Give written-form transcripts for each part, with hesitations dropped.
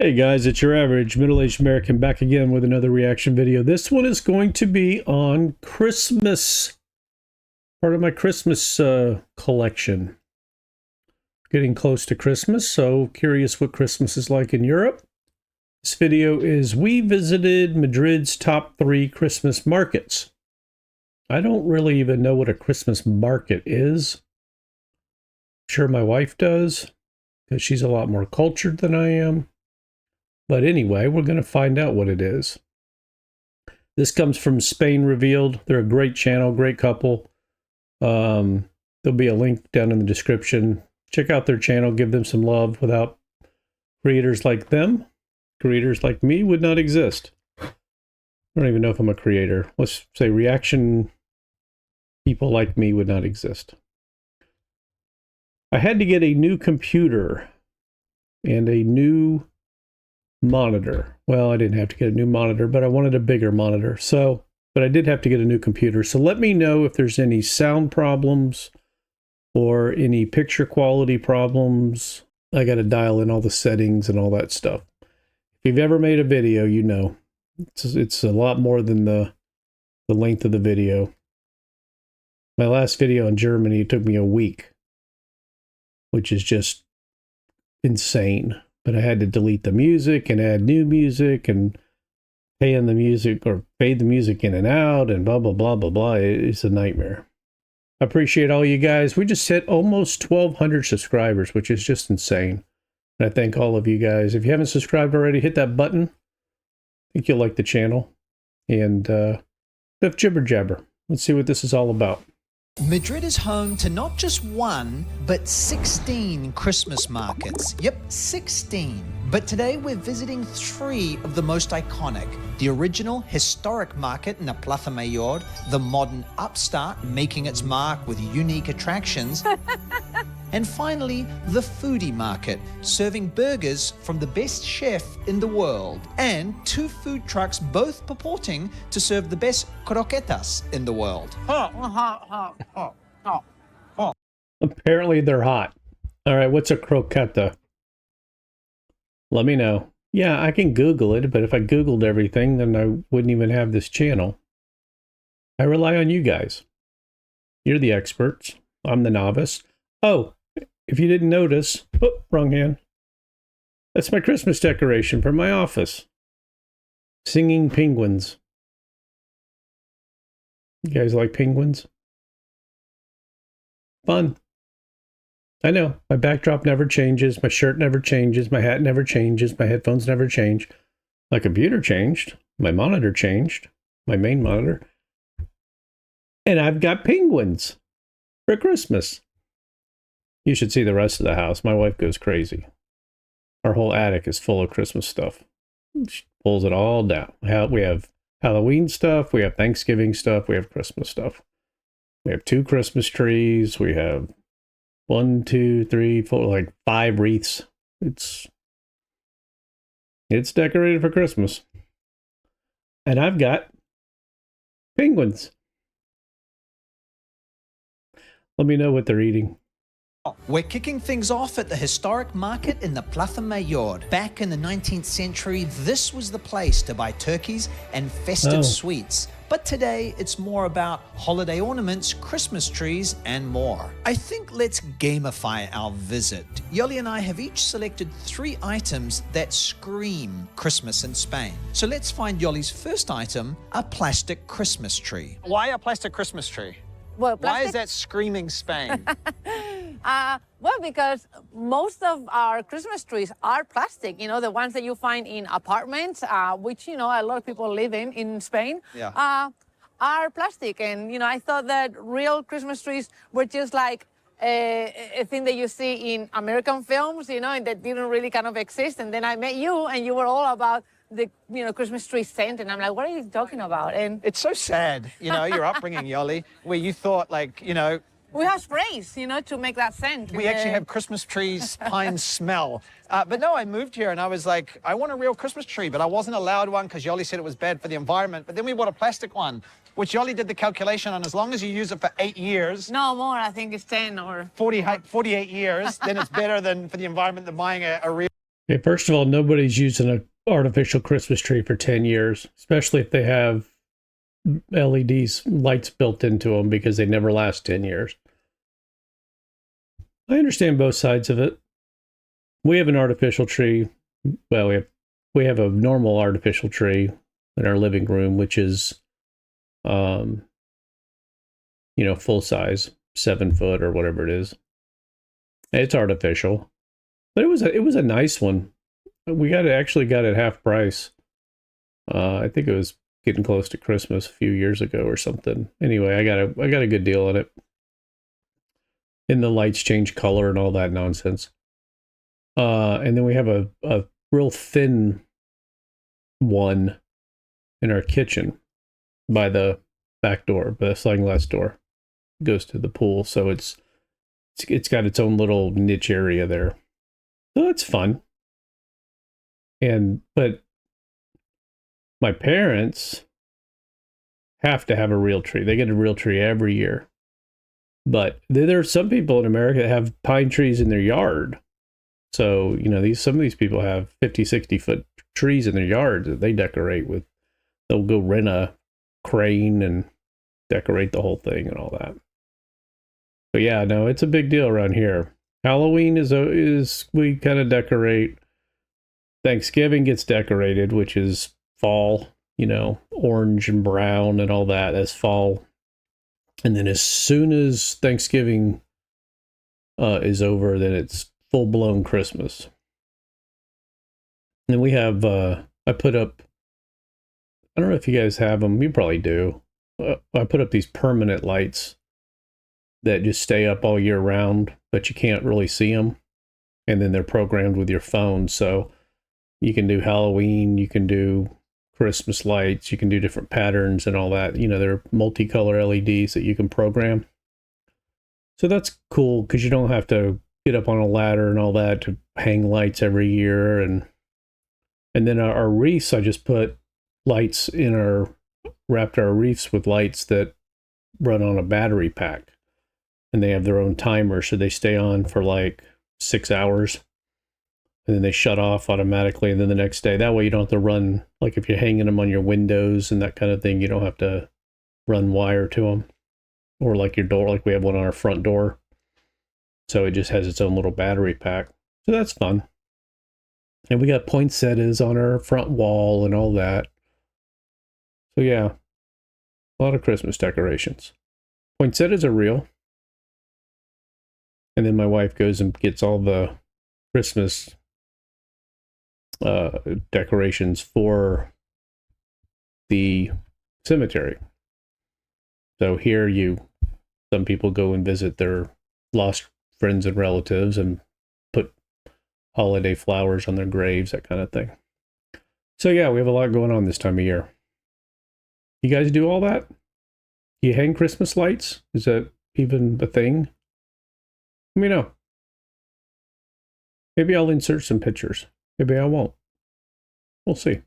Hey guys, it's your average middle-aged American back again with another reaction video. This one is going to be on Christmas, part of my Christmas collection. Getting close to Christmas, so curious what Christmas is like in Europe. This video is we visited Madrid's top 3 Christmas markets. I don't really even know what a Christmas market is. I'm sure my wife does, because she's a lot more cultured than I am. But anyway, we're going to find out what it is. This comes from Spain Revealed. They're a great channel, great couple. There'll be a link down in the description. Check out their channel, give them some love. Without creators like them, creators like me would not exist. I don't even know if I'm a creator. Let's say reaction people like me would not exist. I had to get a new computer and a new monitor. Well, I didn't have to get a new monitor, but I wanted a bigger monitor. But I did have to get a new computer. So let me know if there's any sound problems or any picture quality problems. I got to dial in all the settings and all that stuff. If you've ever made a video, you know it's a lot more than the length of the video. My last video in Germany, it took me a week, which is just insane. But I had to delete the music and add new music and pay in the music or fade the music in and out and blah, blah, blah, blah, blah. It's a nightmare. I appreciate all you guys. We just hit almost 1,200 subscribers, which is just insane. And I thank all of you guys. If you haven't subscribed already, hit that button. I think you'll like the channel. And enough jibber jabber. Let's see what this is all about. Madrid is home to not just one, but 16 Christmas markets. Yep, 16. But today we're visiting 3 of the most iconic. The original historic market in the Plaza Mayor, the modern upstart making its mark with unique attractions, and finally, the foodie market, serving burgers from the best chef in the world, and 2 food trucks both purporting to serve the best croquetas in the world. Apparently they're hot. All right, what's a croqueta? Let me know. Yeah, I can Google it, but if I Googled everything, then I wouldn't even have this channel. I rely on you guys. You're the experts. I'm the novice. Oh, if you didn't notice, oh, wrong hand. That's my Christmas decoration for my office. Singing penguins. You guys like penguins? Fun. I know. My backdrop never changes. My shirt never changes. My hat never changes. My headphones never change. My computer changed. My monitor changed. My main monitor. And I've got penguins for Christmas. You should see the rest of the house. My wife goes crazy. Our whole attic is full of Christmas stuff. She pulls it all down. We have Halloween stuff. We have Thanksgiving stuff. We have Christmas stuff. We have 2 Christmas trees. We have 1, 2, 3, 4, like 5 wreaths. It's decorated for Christmas. And I've got penguins. Let me know what they're eating. We're kicking things off at the historic market in the Plaza Mayor. Back in the 19th century, this was the place to buy turkeys and festive sweets. But today, it's more about holiday ornaments, Christmas trees, and more. I think let's gamify our visit. Yoli and I have each selected 3 items that scream Christmas in Spain. So let's find Yoli's first item, a plastic Christmas tree. Why a plastic Christmas tree? Well, Why is that screaming Spain? well, because most of our Christmas trees are plastic, you know, the ones that you find in apartments, which, you know, a lot of people live in Spain, are plastic. And, you know, I thought that real Christmas trees were just like a thing that you see in American films, you know, and that didn't really kind of exist. And then I met you, and you were all about the, you know, Christmas tree scent, and I'm like, what are you talking about? And It's so sad, you know, your upbringing, Yoli, where you thought, like, you know, we have sprays, you know, to make that scent. we actually have Christmas trees, pine smell. But no, I moved here and I was like, I want a real Christmas tree, but I wasn't allowed one because Yoli said it was bad for the environment. But then we bought a plastic one, which Yoli did the calculation on. As long as you use it for 8 years. No more, I think it's 10 or... 48 years, then it's better than for the environment than buying a real Okay, first of all, nobody's using an artificial Christmas tree for 10 years, especially if they have LEDs, lights built into them, because they never last 10 years. I understand both sides of it. We have an artificial tree. Well, we have a normal artificial tree in our living room, which is, full size, 7 foot or whatever it is. It's artificial, but it was a nice one. We actually got it half price. I think it was getting close to Christmas a few years ago or something. Anyway, I got a good deal on it. And the lights change color and all that nonsense. And then we have a real thin one in our kitchen by the back door, by the sliding glass door. It goes to the pool, so it's got its own little niche area there. So it's fun. But my parents have to have a real tree. They get a real tree every year. But there are some people in America that have pine trees in their yard. So, some of these people have 50, 60 foot trees in their yards that they decorate with. They'll go rent a crane and decorate the whole thing and all that. But yeah, no, it's a big deal around here. Halloween is we kind of decorate. Thanksgiving gets decorated, which is fall, orange and brown and all that. That's fall. And then as soon as Thanksgiving is over, then it's full-blown Christmas. And we have, I put up, I don't know if you guys have them. You probably do. I put up these permanent lights that just stay up all year round, but you can't really see them. And then they're programmed with your phone. So you can do Halloween, you can do Christmas lights, you can do different patterns and all that. They're multicolor LEDs that you can program. So that's cool because you don't have to get up on a ladder and all that to hang lights every year. And then our wreaths, I just put lights wrapped our wreaths with lights that run on a battery pack. And they have their own timer, so they stay on for like 6 hours. And then they shut off automatically, and then the next day. That way you don't have to run, like if you're hanging them on your windows and that kind of thing, you don't have to run wire to them. Or like your door, like we have one on our front door. So it just has its own little battery pack. So that's fun. And we got poinsettias on our front wall and all that. So yeah, a lot of Christmas decorations. Poinsettias are real. And then my wife goes and gets all the Christmas decorations for the cemetery. So here some people go and visit their lost friends and relatives and put holiday flowers on their graves, that kind of thing. So yeah, we have a lot going on this time of year. You guys do all that? Do you hang Christmas lights? Is that even a thing? Let me know. Maybe I'll insert some pictures. Maybe I won't. We'll see.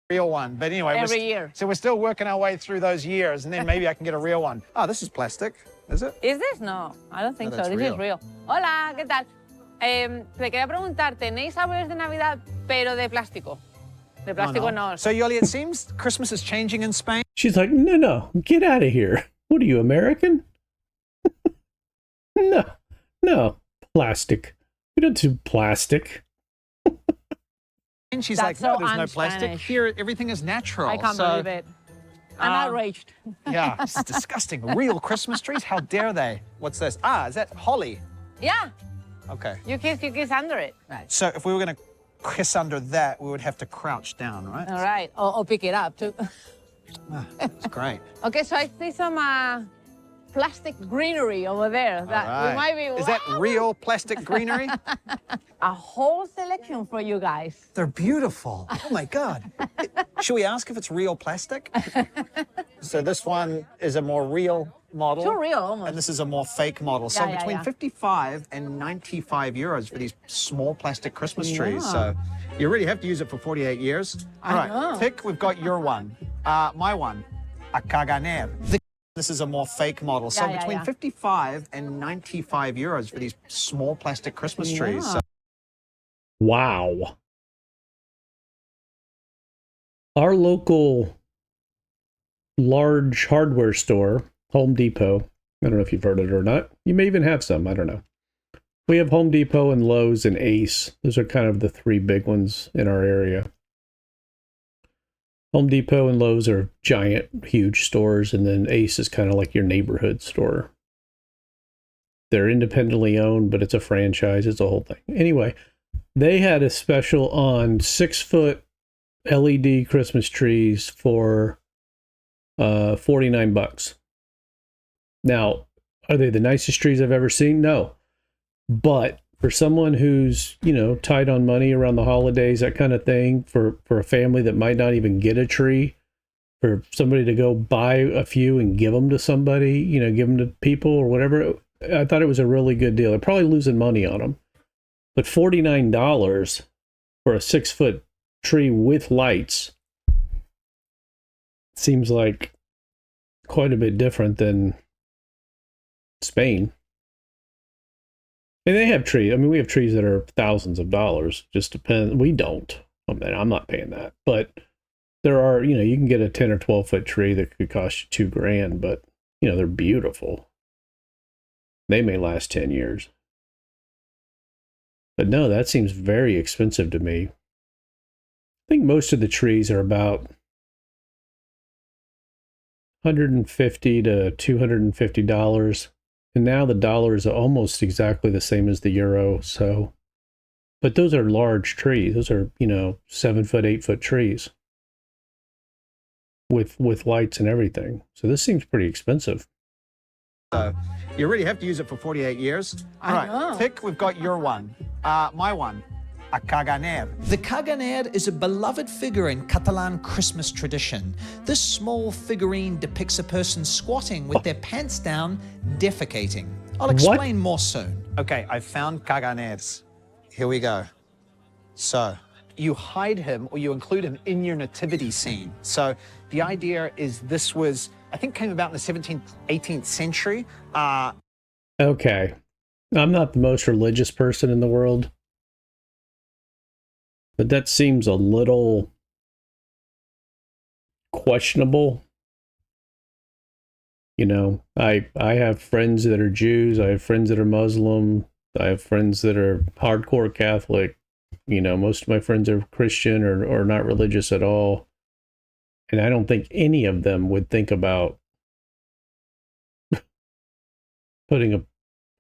Real one. But anyway, every year. So we're still working our way through those years, and then maybe I can get a real one. Oh, this is plastic, is it? Is this? No, I don't think so. This is real. Hola, ¿qué tal? Te quería preguntar, ¿tenéis árboles de Navidad pero de plástico? De plástico no. So, Yoli, it seems Christmas is changing in Spain. She's like, no, get out of here. What are you, American? No, plastic. We don't do plastic. And she's That's like, no, so there's no plastic. un-Spanish. Here, everything is natural. I can't believe it. I'm outraged. Yeah, it's disgusting. Real Christmas trees? How dare they? What's this? Ah, is that holly? Yeah. Okay. You kiss under it. Right. So if we were going to kiss under that, we would have to crouch down, right? All right. Or pick it up, too. That's great. Okay, so I see some plastic greenery over there. That we might be. Is that real plastic greenery? A whole selection for you guys. They're beautiful. Oh my God. Should we ask if it's real plastic? So this one is a more real model. Too real, almost. And this is a more fake model. So Yeah, between yeah. 55 and 95 euros for these small plastic Christmas trees. So you really have to use it for 48 years. All right, know. pick, we've got your one. My one, a Caganer. This is a more fake model. So Yeah, between yeah. 55 and 95 euros for these small plastic Christmas trees. So Wow. Our local large hardware store, Home Depot, I don't know if you've heard of it or not. You may even have some, I don't know. We have Home Depot and Lowe's and Ace. Those are kind of the three big ones in our area. Home Depot and Lowe's are giant, huge stores, and then Ace is kind of like your neighborhood store. They're independently owned, but it's a franchise. It's a whole thing. Anyway, they had a special on 6-foot LED Christmas trees for $49. Now, are they the nicest trees I've ever seen? No. But for someone who's, you know, tight on money around the holidays, that kind of thing, for a family that might not even get a tree, for somebody to go buy a few and give them to somebody, you know, give them to people or whatever, I thought it was a really good deal. They're probably losing money on them. But $49 for a 6-foot tree with lights seems like quite a bit different than Spain. And they have trees. I mean, we have trees that are thousands of dollars. Just depends. We don't. I mean, I'm not paying that. But there are, you know, you can get a 10 or 12 foot tree that could cost you $2,000, but, you know, they're beautiful. They may last 10 years. But no, that seems very expensive to me. I think most of the trees are about $150 to $250. And now the dollar is almost exactly the same as the euro. So, but those are large trees. Those are, you know, 7-foot, 8-foot trees with lights and everything. So this seems pretty expensive. You really have to use it for 48 years. I know. Tick, we've got your one. My one. A Caganer. The Caganer is a beloved figure in Catalan Christmas tradition. This small figurine depicts a person squatting with their pants down, defecating. I'll explain more soon. Okay, I found Caganers. Here we go. So, you hide him or you include him in your nativity scene. So, the idea is this was, I think, came about in the 17th, 18th century. Okay. I'm not the most religious person in the world, but that seems a little questionable. You know, I have friends that are Jews. I have friends that are Muslim. I have friends that are hardcore Catholic. You know, most of my friends are Christian or not religious at all. And I don't think any of them would think about putting a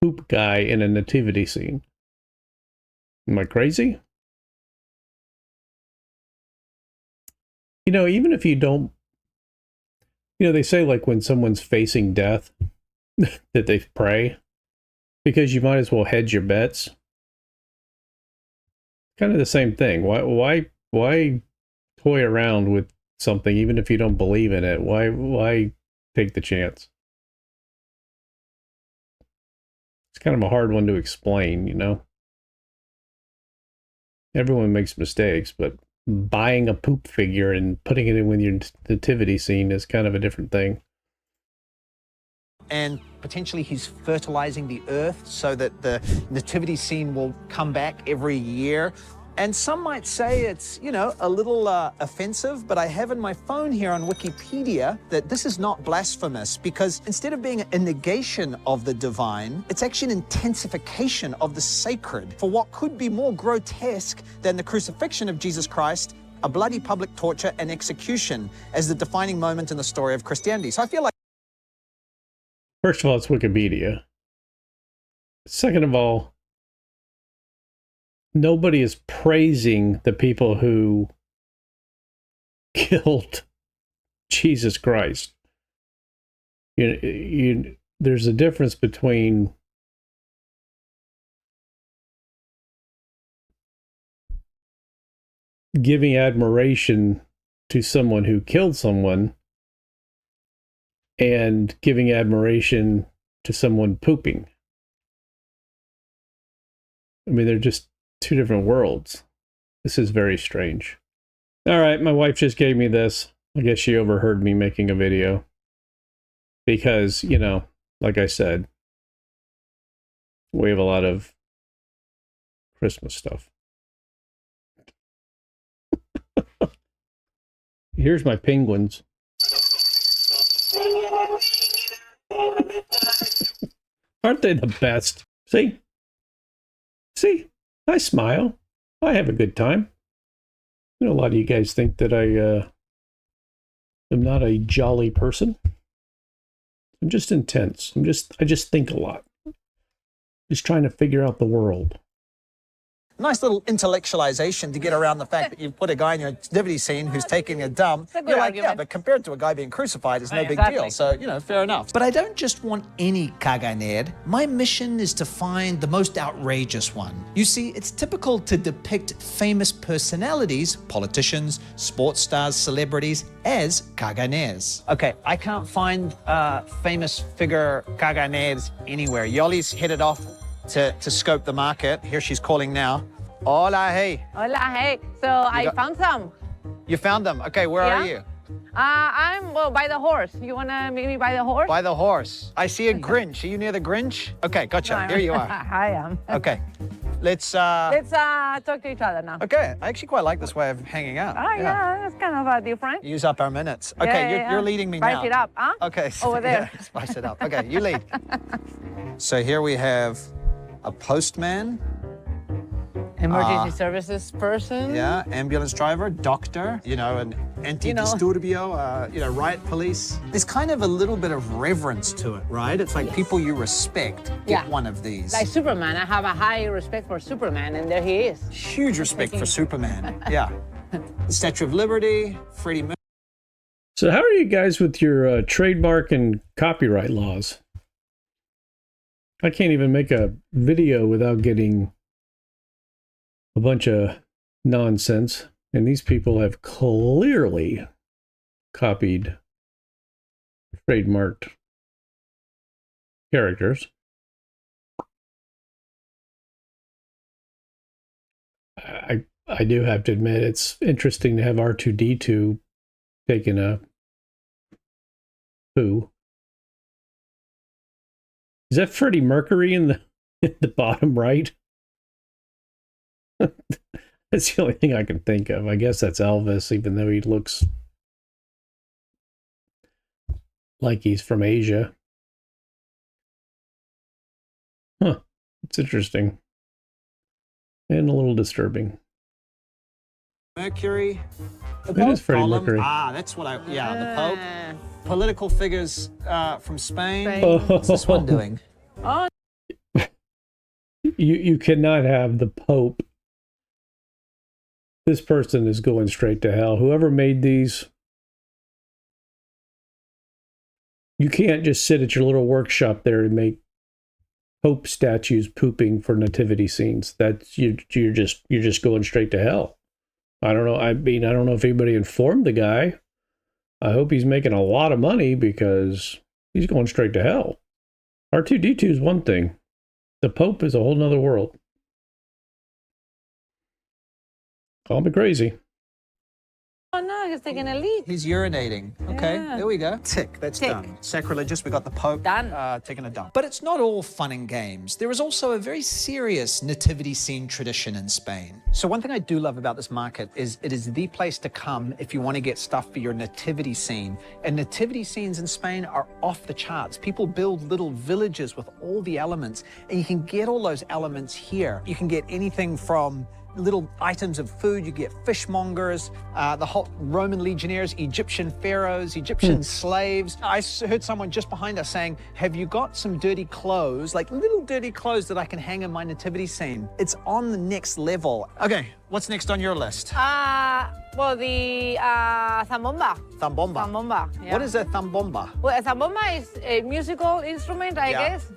poop guy in a nativity scene. Am I crazy? You know, even if you don't, you know, they say like when someone's facing death that they pray, because you might as well hedge your bets. Kind of the same thing. Why toy around with something even if you don't believe in it? Why take the chance? It's kind of a hard one to explain, you know. Everyone makes mistakes, but buying a poop figure and putting it in with your nativity scene is kind of a different thing. And potentially he's fertilizing the earth so that the nativity scene will come back every year. And some might say it's, you know, a little offensive, but I have in my phone here on Wikipedia that this is not blasphemous, because instead of being a negation of the divine, it's actually an intensification of the sacred for what could be more grotesque than the crucifixion of Jesus Christ, a bloody public torture and execution as the defining moment in the story of Christianity. So I feel like... First of all, it's Wikipedia. Second of all, nobody is praising the people who killed Jesus Christ. There's a difference between giving admiration to someone who killed someone and giving admiration to someone pooping. I mean, they're just two different worlds. This is very strange. All right, my wife just gave me this. I guess she overheard me making a video. Because, you know, like I said, we have a lot of Christmas stuff. Here's my penguins. Aren't they the best? See? See? I smile. I have a good time. You know, a lot of you guys think that I am not a jolly person. I'm just intense. I just think a lot. Just trying to figure out the world. Nice little intellectualization to get around the fact that you've put a guy in your nativity scene who's taking a dump. It's a good You're like, argument. yeah, but compared to a guy being crucified, it's no big Exactly. deal. So, you know, fair enough. But I don't just want any Caganer. My mission is to find the most outrageous one. You see, it's typical to depict famous personalities, politicians, sports stars, celebrities, as Caganers. Okay, I can't find famous figure Caganers anywhere. Yoli's headed off to scope the market. Here she's calling now. Hola, hey. Hola, hey. So I found some. You found them. Okay, where are you? I'm, well, by the horse. You want to meet me by the horse? By the horse. I see a Grinch. Are you near the Grinch? Okay, gotcha. Here you are. I am. Okay, let's... Let's talk to each other now. Okay, I actually quite like this way of hanging out. Oh, yeah, that's kind of different. Use up our minutes. Okay, Yeah, you're leading me Spice now. it up, huh? Okay. Over there. Yeah, spice it up. Okay, you lead. So here we have a postman. Emergency services person. Yeah, ambulance driver, doctor, you know, an anti-disturbio, you know, riot police. There's kind of a little bit of reverence to it, right? It's like people you respect get one of these. Like Superman. I have a high respect for Superman, and there he is. Huge respect for Superman. Yeah. The Statue of Liberty, Freddie Mercury. So how are you guys with your trademark and copyright laws? I can't even make a video without getting a bunch of nonsense, and these people have clearly copied trademarked characters. I do have to admit it's interesting to have R2-D2 taking a poo. Is that Freddie Mercury in the bottom right? That's the only thing I can think of. I guess that's Elvis, even though he looks like he's from Asia. Huh. It's interesting. And a little disturbing. Mercury. It is Freddie Mercury. Ah, that's what the Pope. Political figures from Spain. What's this one doing? Oh, You cannot have the Pope. This person is going straight to hell. Whoever made these, you can't just sit at your little workshop there and make Pope statues pooping for nativity scenes. That's you're just going straight to hell. I don't know. I mean, I don't know if anybody informed the guy. I hope he's making a lot of money because he's going straight to hell. R2-D2 is one thing. The Pope is a whole nother world. Call me crazy. oh no, he's taking a leak. He's urinating. Okay, Yeah. there we go. Tick, that's Tick. done. Sacrilegious, we got the Pope Done. taking a dump. But it's not all fun and games. There is also a very serious nativity scene tradition in Spain. So one thing I do love about this market is it is the place to come if you want to get stuff for your nativity scene. And nativity scenes in Spain are off the charts. People build little villages with all the elements, and you can get all those elements here. You can get anything from little items of food, you get fishmongers, the whole Roman legionnaires, Egyptian pharaohs, Egyptian slaves. I heard someone just behind us saying, have you got some dirty clothes, like little dirty clothes that I can hang in my nativity scene? It's on the next level. Okay, what's next on your list? Well, the zambomba. Zambomba. Zambomba. Yeah. What is a zambomba? Well, a zambomba is a musical instrument, I Yeah. guess.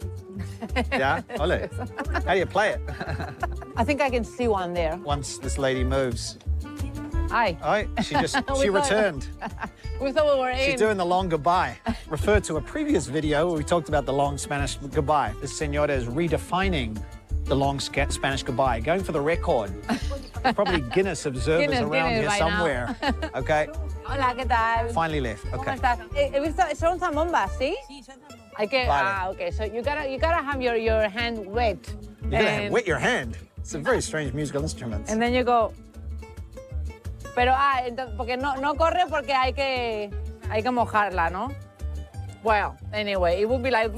Yeah, ole. How do you play it? I think I can see one there. Once this lady moves. Hi. Oh, she We thought- returned. We thought we were in. She's doing the long goodbye. Referred to a previous video where we talked about the long Spanish goodbye. This senora is redefining the long Spanish goodbye, going for the record. Probably Guinness observers Guinness around here right now. somewhere. Okay, Hola, ¿qué tal? finally left. ¿Cómo Okay. estás? He visto, son zambombas, ¿sí? Hay que, Vale. okay, so you gotta have your hand wet. You're gonna wet your hand. It's a very strange musical instrument. And then you go, Pero, porque no corre porque hay que mojarla, ¿no? Well, anyway, it would be like,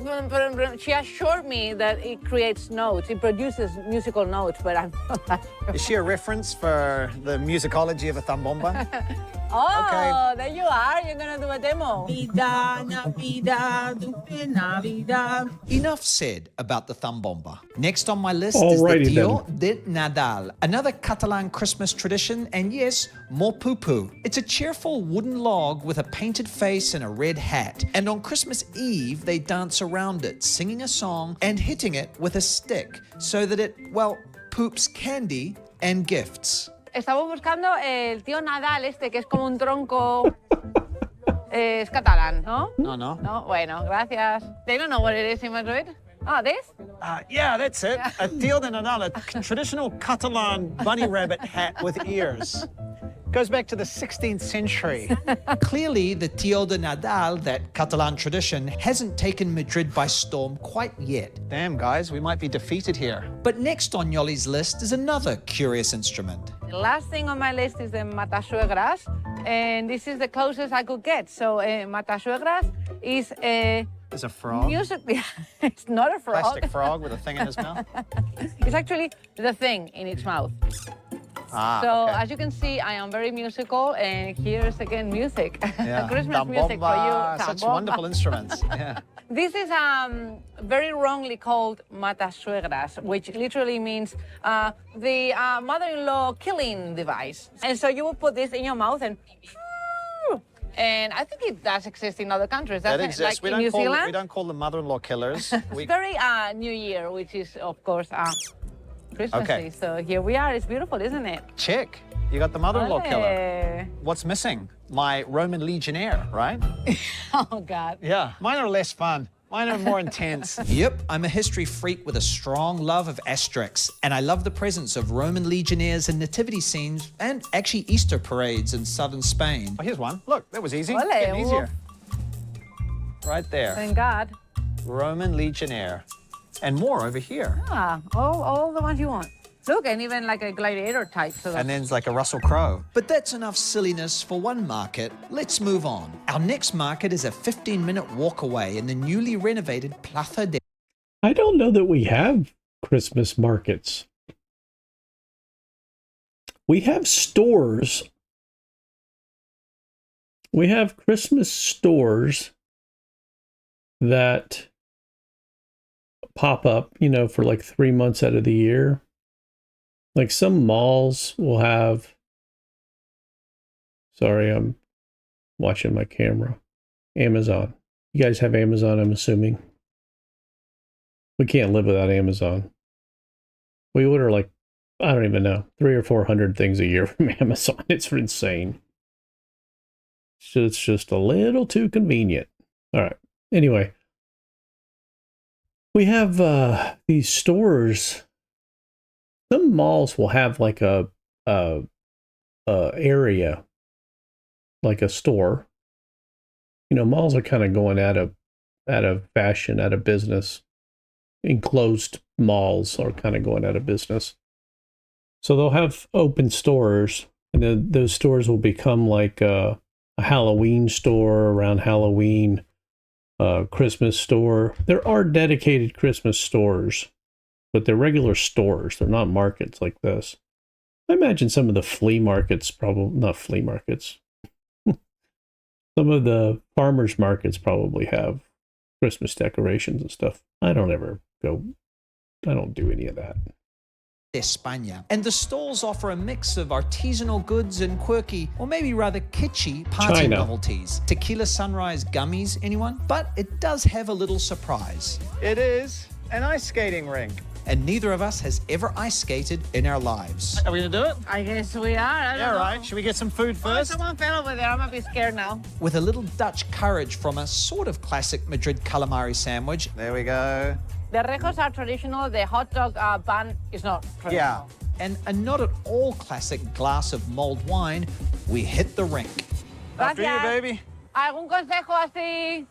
she assured me that it creates notes, it produces musical notes, but I'm not that sure. Is she a reference for the musicology of a thumb bomba? Oh, Okay. there you are. You're going to do a demo. Enough said about the thumb bomba. Next on my list Alrighty is the Tio de Nadal, another Catalan Christmas tradition, and yes, more poo-poo. It's a cheerful wooden log with a painted face and a red hat. And on Christmas Eve, they dance around it, singing a song and hitting it with a stick so that it, well, poops candy and gifts. Estamos buscando el tío Nadal que es como un tronco. Es catalán, ¿no? No. No, bueno, gracias. They don't know what it is in Madrid. Ah, this? Yeah, that's it. A Tio de Nadal, a traditional Catalan bunny rabbit hat with ears. Goes back to the 16th century. Clearly, the Tio de Nadal, that Catalan tradition, hasn't taken Madrid by storm quite yet. Damn, guys, we might be defeated here. But next on Yoli's list is another curious instrument. The last thing on my list is the matasuegras, and this is the closest I could get. So, matasuegras is a There's a frog. music. It's not a frog. Plastic frog with a thing in his mouth. It's actually the thing in its mouth. So, as you can see, I am very musical, and here's again music. Yeah. Christmas music for you. Such Tambomba. wonderful instruments. Yeah. This is very wrongly called matasuegras, which literally means the mother-in-law killing device. And so you will put this in your mouth and I think it does exist in other countries. That Doesn't it? exists. Like in New Zealand. We don't call them mother-in-law killers. It's very New Year, which is of course Christmassy. Okay. So here we are. It's beautiful, isn't it? Check. You got the mother-in-law killer. Ole. What's missing? My Roman legionnaire, right? Oh God. Yeah. Mine are less fun. Mine are more intense. Yep, I'm a history freak with a strong love of asterisks, and I love the presence of Roman legionnaires in nativity scenes and actually Easter parades in southern Spain. Oh, here's one. Look, that was easy. Ole, Getting easier. Right there. Thank God. Roman legionnaire. And more over here. All the ones you want. Look, and even like a gladiator type. So And then it's like a Russell Crowe. But that's enough silliness for one market. Let's move on. Our next market is a 15-minute walk away in the newly renovated Plaza de... I don't know that we have Christmas markets. We have stores. We have Christmas stores that pop up, for like 3 months out of the year. Like some malls will have, sorry, I'm watching my camera. Amazon. You guys have Amazon, I'm assuming. We can't live without Amazon. We order like, I don't even know, 300 or 400 things a year from Amazon. It's insane. It's just a little too convenient. All right. Anyway, we have these stores. Some malls will have like a area, like a store. Malls are kind of going out of fashion, out of business. Enclosed malls are kind of going out of business. So they'll have open stores, and then those stores will become like a Halloween store around Halloween, Christmas store. There are dedicated Christmas stores, but they're regular stores. They're not markets like this. I imagine some of the flea markets, probably not flea markets. Some of the farmers markets probably have Christmas decorations and stuff. I don't do any of that. España. And the stalls offer a mix of artisanal goods and quirky, or maybe rather kitschy, party China. novelties. Tequila Sunrise gummies, anyone? But it does have a little surprise. It is an ice skating rink. And neither of us has ever ice skated in our lives. Are we gonna do it? I guess we are. I don't Yeah, know. right. Should we get some food first? Someone fell over there. I'm a bit scared now. With a little Dutch courage from a sort of classic Madrid calamari sandwich. There we go. The rejos are traditional. The hot dog bun is not traditional. Yeah. And a not at all classic glass of mulled wine, we hit the rink. After you, Gracias. baby. ¿Algún consejo así?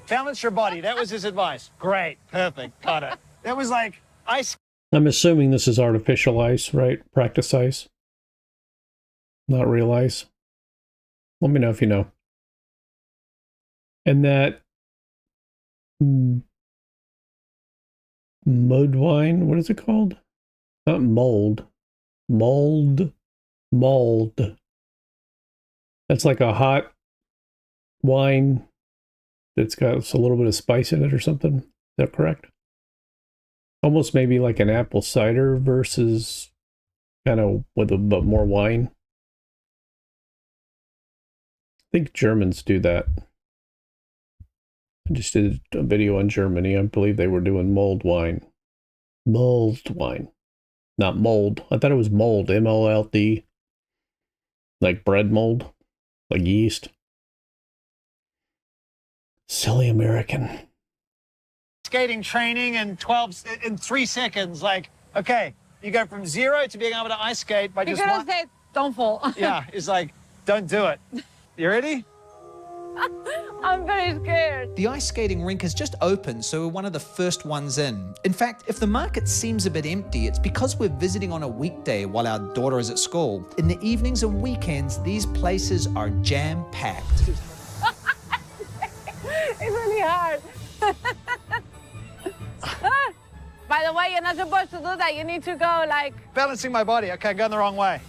Balance your body. That was his advice. Great. Perfect. Got it. That was like ice. I'm assuming this is artificial ice, right? Practice ice. not realize. Let me know if you know. And that mud wine, what is it called? Not mold. Mold. That's like a hot wine that's got a little bit of spice in it or something. Is that correct? Almost maybe like an apple cider versus kind of with a bit more wine. I think Germans do that. I just did a video on Germany. I believe they were doing mulled wine. Mulled wine. Not mold. I thought it was mold. M-O-L-D. Like bread mold. Like yeast. Silly American. Skating training in 3 seconds. Like, okay, you go from 0 to being able to ice skate by You just could one. have said, don't fall. Yeah, it's like, don't do it. You ready? I'm very scared. The ice skating rink has just opened, so we're one of the first ones in. In fact, if the market seems a bit empty, it's because we're visiting on a weekday while our daughter is at school. In the evenings and weekends, these places are jam-packed. It's really hard. By the way, you're not supposed to do that. You need to go like... Balancing my body. Okay, I'm going the wrong way.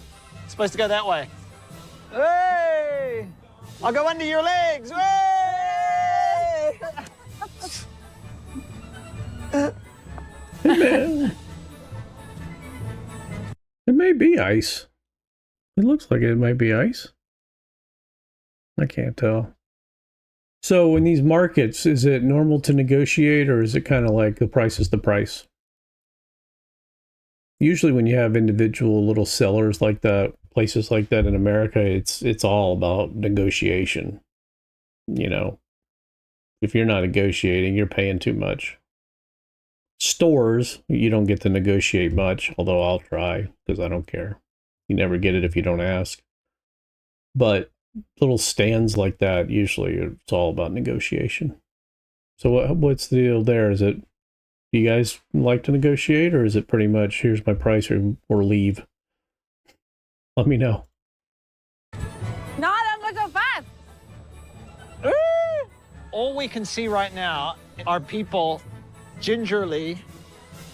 It's supposed to go that way. Hey! I'll go under your legs. Hey! It may be ice. It looks like it might be ice. I can't tell. So in these markets, is it normal to negotiate, or is it kind of like the price is the price? Usually when you have individual little sellers like that, places like that in America, it's all about negotiation. You know, if you're not negotiating, you're paying too much. Stores, you don't get to negotiate much, although I'll try because I don't care. You never get it if you don't ask. But little stands like that, usually it's all about negotiation. So what's the deal there? Is it, do you guys like to negotiate, or is it pretty much, here's my price or leave? Let me know. No, don't go so fast. All we can see right now are people gingerly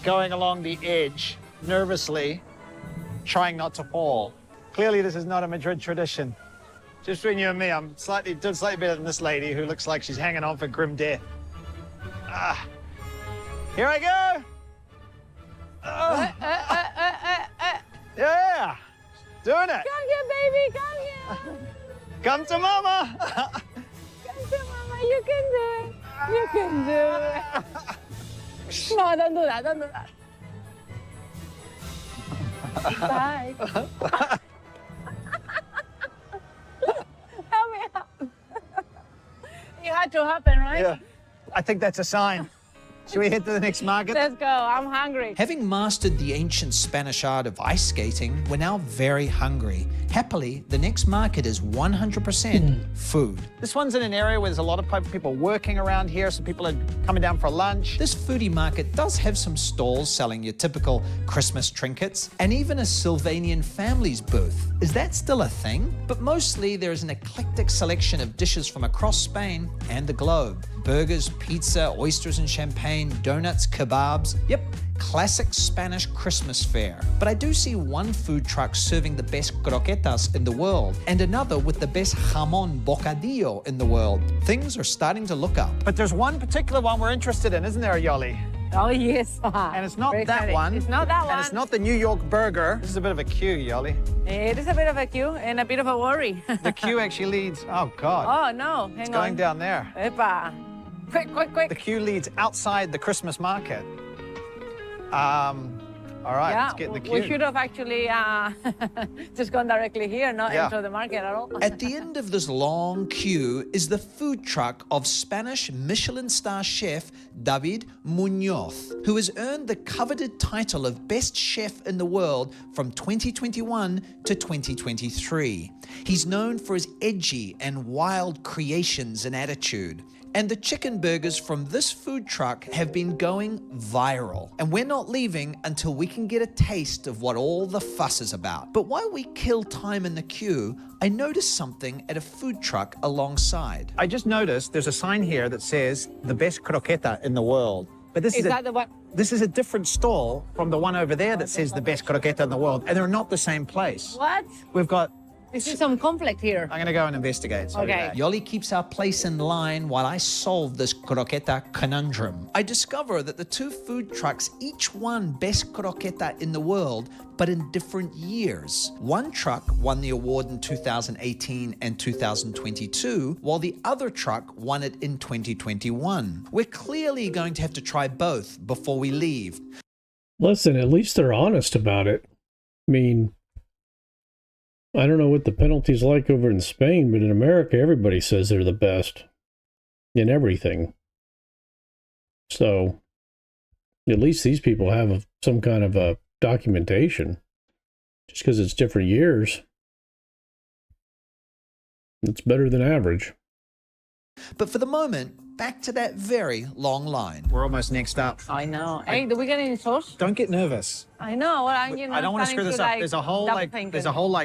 going along the edge, nervously, trying not to fall. Clearly, this is not a Madrid tradition. Just between you and me, I'm doing slightly better than this lady who looks like she's hanging on for grim death. Here I go. Yeah, doing it. Come here, baby, come here. Come to mama. Come to mama, you can do it. You can do it. No, don't do that, don't do that. Bye. Help me out. It had to happen, right? Yeah, I think that's a sign. Should we head to the next market? Let's go, I'm hungry. Having mastered the ancient Spanish art of ice skating, we're now very hungry. Happily, the next market is 100% food. This one's in an area where there's a lot of people working around here, so people are coming down for lunch. This foodie market does have some stalls selling your typical Christmas trinkets, and even a Sylvanian family's booth. Is that still a thing? But mostly there is an eclectic selection of dishes from across Spain and the globe. Burgers, pizza, oysters and champagne, donuts, kebabs. Yep, classic Spanish Christmas fare. But I do see one food truck serving the best croquetas in the world, and another with the best jamon bocadillo in the world. Things are starting to look up. But there's one particular one we're interested in, isn't there, Yoli? Oh, yes. And it's not Very that exciting. one. It's not that one. And it's not the New York burger. This is a bit of a queue, Yoli. It is a bit of a queue and a bit of a worry. The queue actually leads, oh God. Oh, no, hang It's on. going down there. Epa. Quick, quick, The quick. queue leads outside the Christmas market. All right, Yeah, let's get in the queue. we should have actually just gone directly here, not Yeah. enter the market at all. At the end of this long queue is the food truck of Spanish Michelin star chef David Munoz, who has earned the coveted title of Best Chef in the World from 2021 to 2023. He's known for his edgy and wild creations and attitude. And the chicken burgers from this food truck have been going viral. And we're not leaving until we can get a taste of what all the fuss is about. But while we kill time in the queue, I noticed something at a food truck alongside. I just noticed there's a sign here that says the best croqueta in the world. But this Is that the one? This is a different stall from the one over there that says the best croqueta in the world, and they're not the same place. What? We've got... This is some conflict here. I'm going to go and investigate. So Okay. Yoli keeps our place in line while I solve this croqueta conundrum. I discover that the two food trucks each won Best Croqueta in the world, but in different years. One truck won the award in 2018 and 2022, while the other truck won it in 2021. We're clearly going to have to try both before we leave. Listen, at least they're honest about it. I mean, I don't know what the penalty's like over in Spain, but in America, everybody says they're the best in everything. So, at least these people have some kind of a documentation. Just because it's different years, it's better than average. But for the moment, back to that very long line. we're almost next up. I know. Hey, do we get any sauce? Don't get nervous. I know. Well, I don't want to screw this up. There's a whole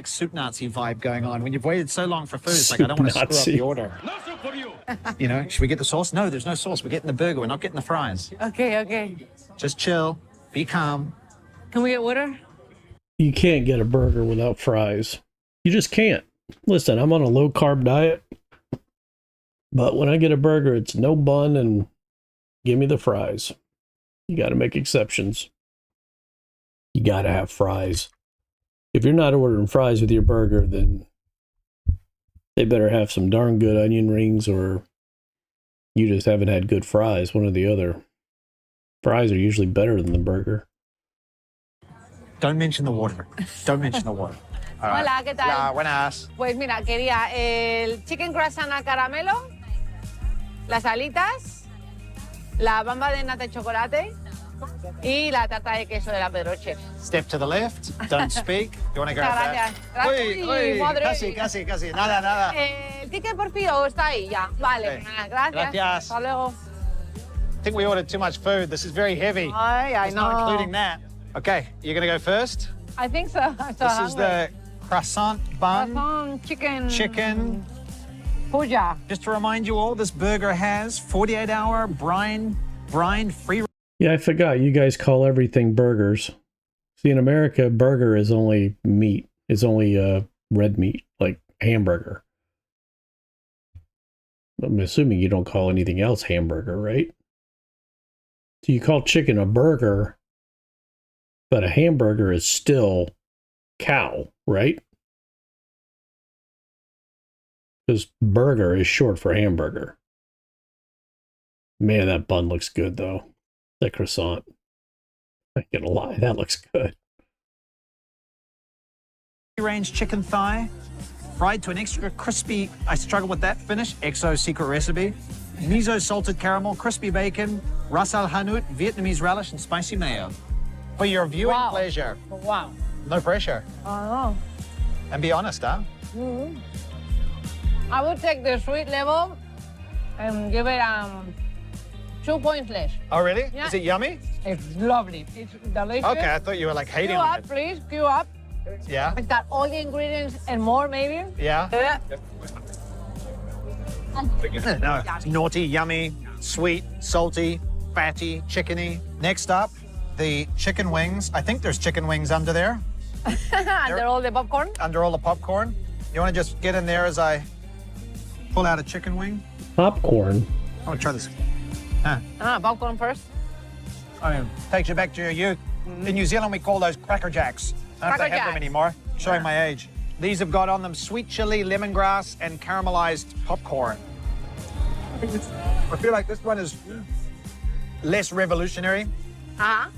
soup Nazi vibe going on. When you've waited so long for food, it's like I don't want to screw up the order. No soup for you. You know, should we get the sauce? No, there's no sauce. We're getting the burger. We're not getting the fries. Okay, okay. Just chill. Be calm. Can we get water? You can't get a burger without fries. You just can't. Listen, I'm on a low-carb diet, but when I get a burger, it's no bun and give me the fries. You got to make exceptions. You got to have fries. If you're not ordering fries with your burger, then they better have some darn good onion rings, or you just haven't had good fries, one or the other. Fries are usually better than the burger. Don't mention the water. Don't mention the water. All right. Hola, ¿qué tal? Hola, buenas. Pues mira, quería el chicken croissant a caramelo, las alitas, la bamba de nata de chocolate y la tarta de queso de la Pedroche. Step to the left. Don't speak. You want to grab that? Gracias. Uy, Madre. casi. Nada. ¿El ticket por filo está ahí ya? Vale, Sí. gracias. Gracias. Hasta luego. I think we ordered too much food. This is very heavy. Ay, I It's know. not including that. Okay, you're going to go first. I think so. I'm so This is the croissant bun. croissant Chicken. Puja. Just to remind you all, this burger has 48-hour brine-free. Yeah, I forgot. You guys call everything burgers. See, in America, burger is only meat. It's only red meat, like hamburger. I'm assuming you don't call anything else hamburger, right? So you call chicken a burger, but a hamburger is still cow, right? Because burger is short for hamburger. Man, that bun looks good, though. That croissant. I ain't gonna lie, that looks good. Range chicken thigh, fried to an extra crispy. I struggle with that finish. XO secret recipe. Miso salted caramel, crispy bacon, ras al hanout, Vietnamese relish, and spicy mayo. For your viewing Wow. pleasure. Wow. No pressure. Oh. And be honest, huh? I would take the sweet level and give it 2 points less. Oh, really? Yeah. Is it yummy? It's lovely. It's delicious. Okay, I thought you were like hating Queue on up, it. please. Queue up. Yeah? It's got all the ingredients and more, maybe. Yeah? Yeah. No, it's naughty, yummy, sweet, salty, fatty, chickeny. Next up, the chicken wings. I think there's chicken wings under there, Under all the popcorn. under all the popcorn. You want to just get in there as I pull out a chicken wing? Popcorn. I want to try this. Popcorn first. I mean, takes you back to your youth. In New Zealand, we call those Cracker Jacks. I don't know if they Cracker have them Jacks. anymore. Showing my age. These have got on them sweet chili, lemongrass, and caramelized popcorn. I feel like this one is less revolutionary. Uh-huh.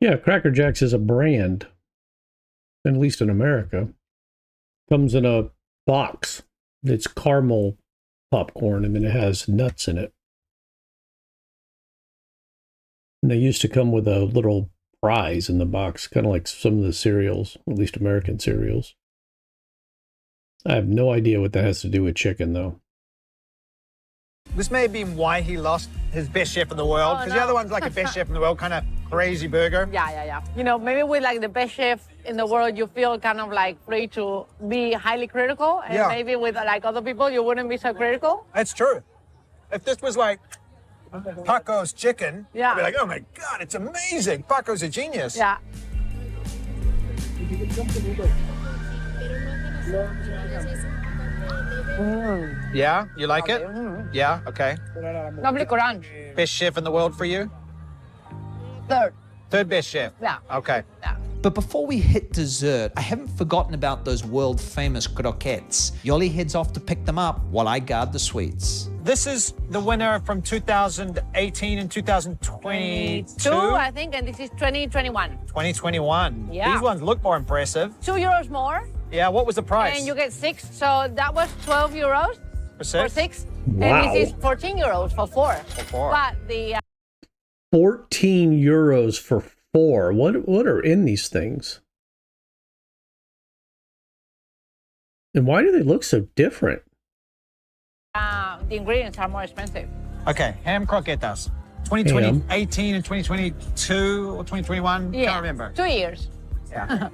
Yeah, Cracker Jacks is a brand, at least in America. Comes in a box. It's caramel popcorn, and then it has nuts in it. And they used to come with a little prize in the box, kind of like some of the cereals, at least American cereals. I have no idea what that has to do with chicken, though. This may have been why he lost his best chef in the world, because the other one's like a best chef in the world, kind of crazy burger. Yeah. You know, maybe with like the best chef in the world, you feel kind of like free to be highly critical, and maybe with like other people, you wouldn't be so critical. That's true. If this was like Paco's chicken, I'd be like, oh my God, it's amazing. Paco's a genius. Yeah. Yeah, you like it? Yeah, okay. Lovely crunch. Best chef in the world for you? Third. Third best chef? Yeah. Okay. Yeah. But before we hit dessert, I haven't forgotten about those world famous croquettes. Yoli heads off to pick them up while I guard the sweets. This is the winner from 2018 and 2022? Two, I think, and this is 2021. 2021. Yeah. These ones look more impressive. €2 more. Yeah, what was the price? And you get 6, so that was €12 for 6. Wow. And this is €14 for 4. For 4. But the €14 for 4. What are in these things? And why do they look so different? the ingredients are more expensive. Okay, ham croquetas. 2018 and 2022 or 2021? Yeah. Can't remember. 2 years. Yeah.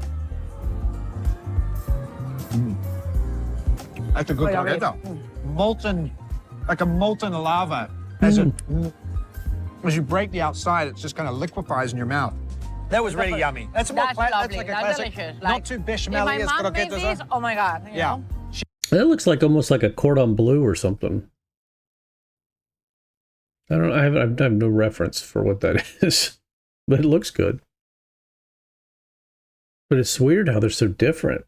That's a good croqueta. Molten, like a molten lava. As you break the outside, it's just kind of liquefies in your mouth. That was really yummy. That's a more That's that's lovely. like a That's classic. delicious. Not Like, too If bechamel my as mom made croquetas these, are. oh my God. You Yeah. know? That looks like almost like a cordon bleu or something. I don't. I have no reference for what that is, but it looks good. But it's weird how they're so different.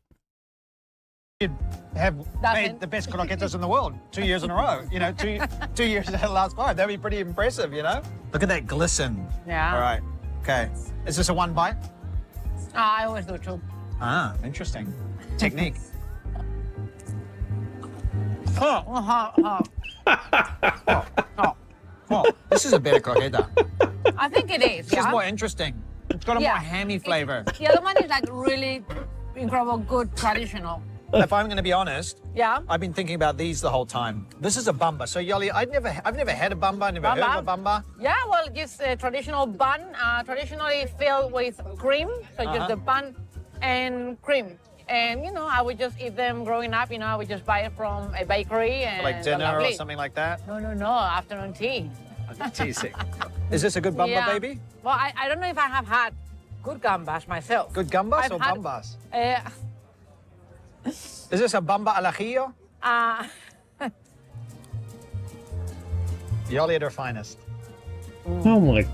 You'd have made the best croquetas in the world 2 years in a row. You know, two years out of the last 5. That'd be pretty impressive, you know? Look at that glisten. Yeah. All right. Okay. Is this a one bite? I always do too. Ah, interesting. Technique. Oh, this is a better croqueta. I think it is. This is Yeah. more interesting. It's got a more hammy flavor. The other one is like really incredible, good, traditional. If I'm going to be honest, Yeah. I've been thinking about these the whole time. This is a bamba. So Yoli, I've never had a bamba. Never heard of a bamba. Yeah, well, just a traditional bun, traditionally filled with cream. So just the bun and cream. And, you know, I would just eat them growing up. You know, I would just buy it from a bakery. And Like dinner or lovely. something like that. No, afternoon tea. Teasing. Is this a good bamba, Yeah. baby? Well, I don't know if I have had good gambas myself. Good gambas I've or had- bambas? Uh, Is this a bamba al ajillo? Yoli at her finest. Oh my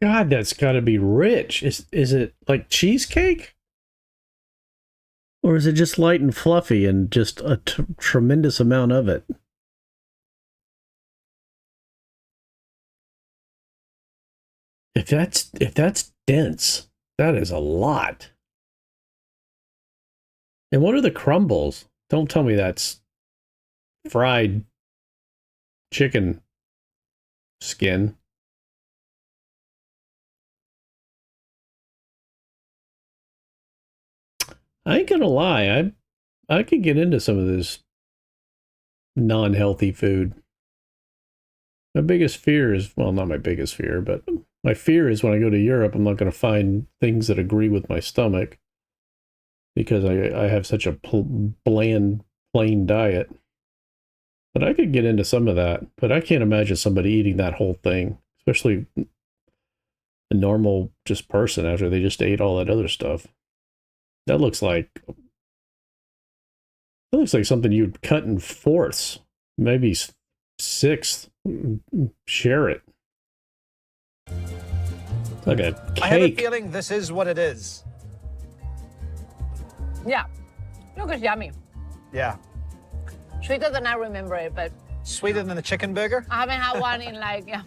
God, that's got to be rich. Is it like cheesecake? Or is it just light and fluffy and just a tremendous amount of it? If that's dense, that is a lot. And what are the crumbles? Don't tell me that's fried chicken skin. I ain't gonna lie, I could get into some of this non-healthy food. My biggest fear is, well, not my biggest fear, but my fear is when I go to Europe, I'm not going to find things that agree with my stomach because I have such a bland, plain diet. But I could get into some of that, but I can't imagine somebody eating that whole thing, especially a normal just person after they just ate all that other stuff. That looks like something you'd cut in fourths, maybe sixth. Share it. It's like a cake. I have a feeling this is what it is. yeah. Look, it's yummy. Yeah. Sweeter than I remember it, but Sweeter than the chicken burger? I haven't had one in like, yeah.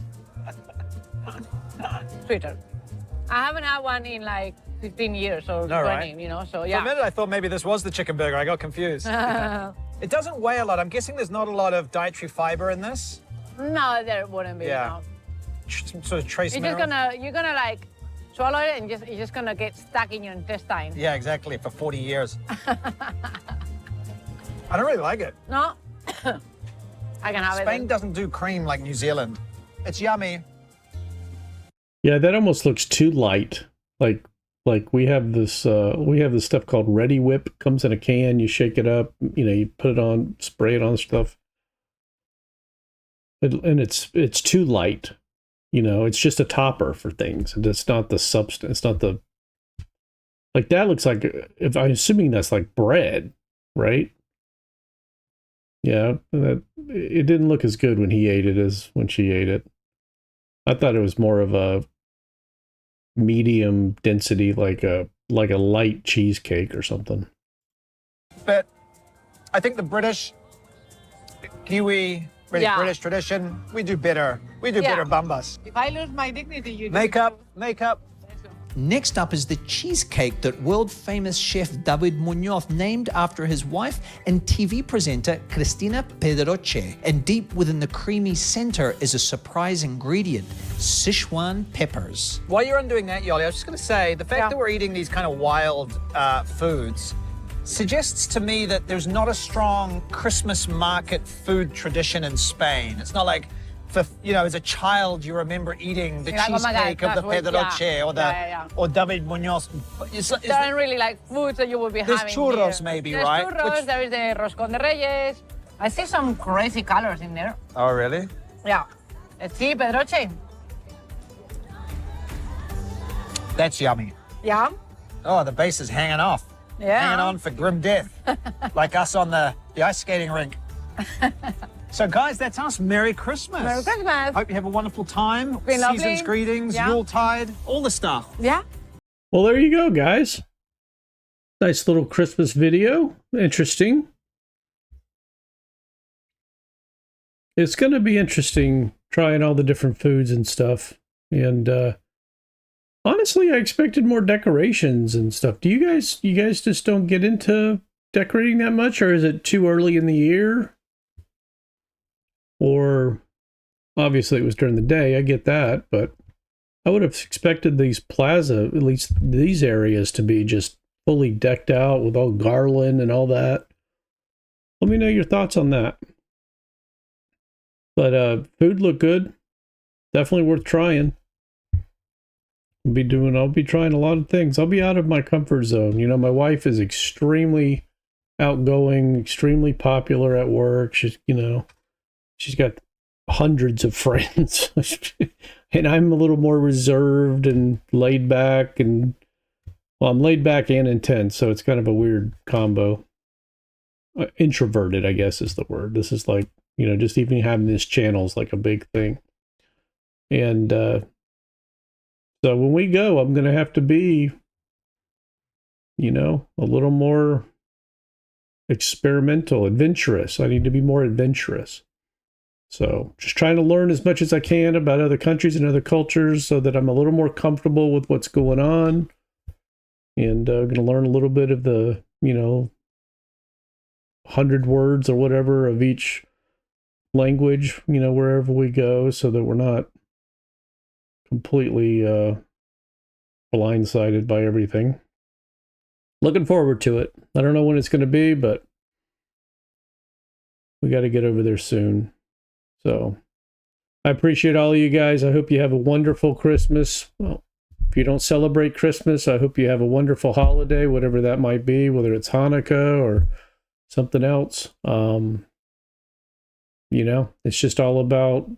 Sweeter. I haven't had one in like 15 years or 20, right. you know, so For a yeah. minute, I thought maybe this was the chicken burger. I got confused. It doesn't weigh a lot. I'm guessing there's not a lot of dietary fiber in this. No, there wouldn't be. Yeah. No. Some sort of trace You're minerals. just gonna like swallow it and it's just gonna get stuck in your intestine. Yeah, exactly, for 40 years. I don't really like it. No? I can have Spain it. doesn't do cream like New Zealand. It's yummy. Yeah, that almost looks too light. Like we have this stuff called Ready Whip. Comes in a can. You shake it up. You know, you put it on, spray it on stuff. And it's too light. You know, it's just a topper for things, and it's not the substance. It's not the, like, that looks like, if I'm assuming that's like bread, right? Yeah, it didn't look as good when he ate it as when she ate it. I thought it was more of a medium density, like a light cheesecake or something. But I think the British, Kiwi, British tradition, we do bitter. We do bitter bambas. If I lose my dignity, you Makeup. Next up is the cheesecake that world-famous chef David Muñoz named after his wife and TV presenter Cristina Pedroche. And deep within the creamy center is a surprise ingredient, Sichuan peppers. While you're undoing that, Yoli, I was just going to say, the fact that we're eating these kind of wild foods suggests to me that there's not a strong Christmas market food tradition in Spain. It's not like, as a child, you remember eating the cheesecake of the Pedroche or David Muñoz. There aren't really like foods that you would be having. There's churros, here. maybe, there's right? Churros, there is the roscón de reyes. I see some crazy colors in there. Oh, really? Yeah. Sí, Pedroche. That's yummy. Yeah. Oh, the base is hanging off. Yeah. Hanging on for grim death. Like us on the ice skating rink. So, guys, that's us. Merry Christmas. Merry Christmas. Hope you have a wonderful time. Been lovely. Season's greetings, Yuletide, all the stuff. Yeah. Well, there you go, guys. Nice little Christmas video. Interesting. It's going to be interesting trying all the different foods and stuff. And honestly, I expected more decorations and stuff. Do you guys just don't get into decorating that much, or is it too early in the year? Or obviously it was during the day, I get that, but I would have expected these plaza, at least these areas, to be just fully decked out with all garland and all that. Let me know your thoughts on that. But food looked good. Definitely worth trying. I'll be trying a lot of things. I'll be out of my comfort zone. You know, my wife is extremely outgoing, extremely popular at work. She's got hundreds of friends. And I'm a little more reserved and laid back, and I'm laid back and intense, so it's kind of a weird combo. Introverted, I guess, is the word. This is like, just even having this channel is like a big thing. And so when we go, I'm going to have to be, a little more experimental, adventurous. I need to be more adventurous. So just trying to learn as much as I can about other countries and other cultures so that I'm a little more comfortable with what's going on. And going to learn a little bit of the, 100 words or whatever of each language, wherever we go, so that we're not completely blindsided by everything. Looking forward to it. I don't know when it's going to be, but we got to get over there soon. So I appreciate all of you guys. I hope you have a wonderful Christmas. Well, if you don't celebrate Christmas, I hope you have a wonderful holiday, whatever that might be, whether it's Hanukkah or something else. It's just all about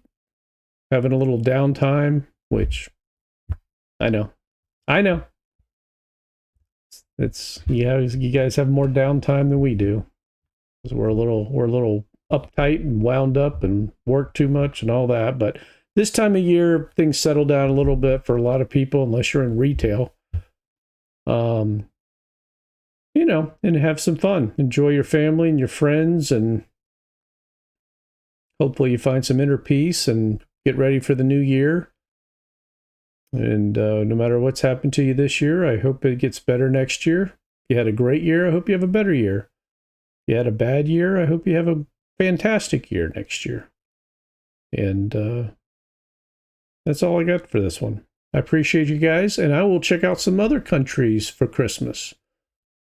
having a little downtime, which I know. You guys have more downtime than we do. Because we're a little uptight and wound up and work too much and all that. But this time of year, things settle down a little bit for a lot of people, unless you're in retail. And have some fun. Enjoy your family and your friends, and hopefully you find some inner peace and get ready for the new year. And no matter what's happened to you this year, I hope it gets better next year. If you had a great year, I hope you have a better year. If you had a bad year, I hope you have a fantastic year next year. And that's all I got for this one. I appreciate you guys, and I will check out some other countries for Christmas.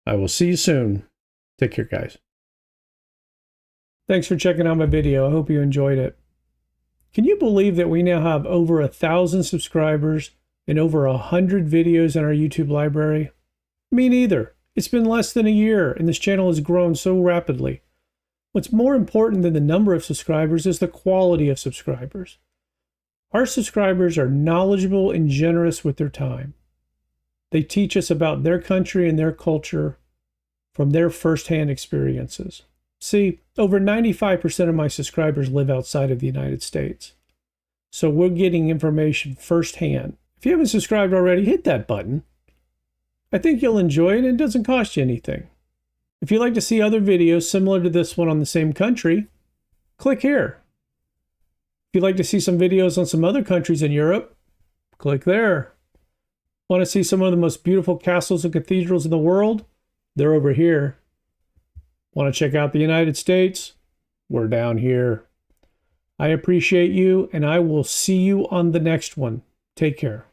I will see you soon. Take care, guys. Thanks for checking out my video. I hope you enjoyed it. Can you believe that we now have over 1,000 subscribers and over 100 videos in our YouTube library? Me neither. It's been less than a year and this channel has grown so rapidly. What's more important than the number of subscribers is the quality of subscribers. Our subscribers are knowledgeable and generous with their time. They teach us about their country and their culture from their firsthand experiences. See, over 95% of my subscribers live outside of the United States. So we're getting information firsthand. If you haven't subscribed already, hit that button. I think you'll enjoy it and it doesn't cost you anything. If you'd like to see other videos similar to this one on the same country, click here. If you'd like to see some videos on some other countries in Europe, click there. Want to see some of the most beautiful castles and cathedrals in the world? They're over here. Want to check out the United States? We're down here. I appreciate you, and I will see you on the next one. Take care.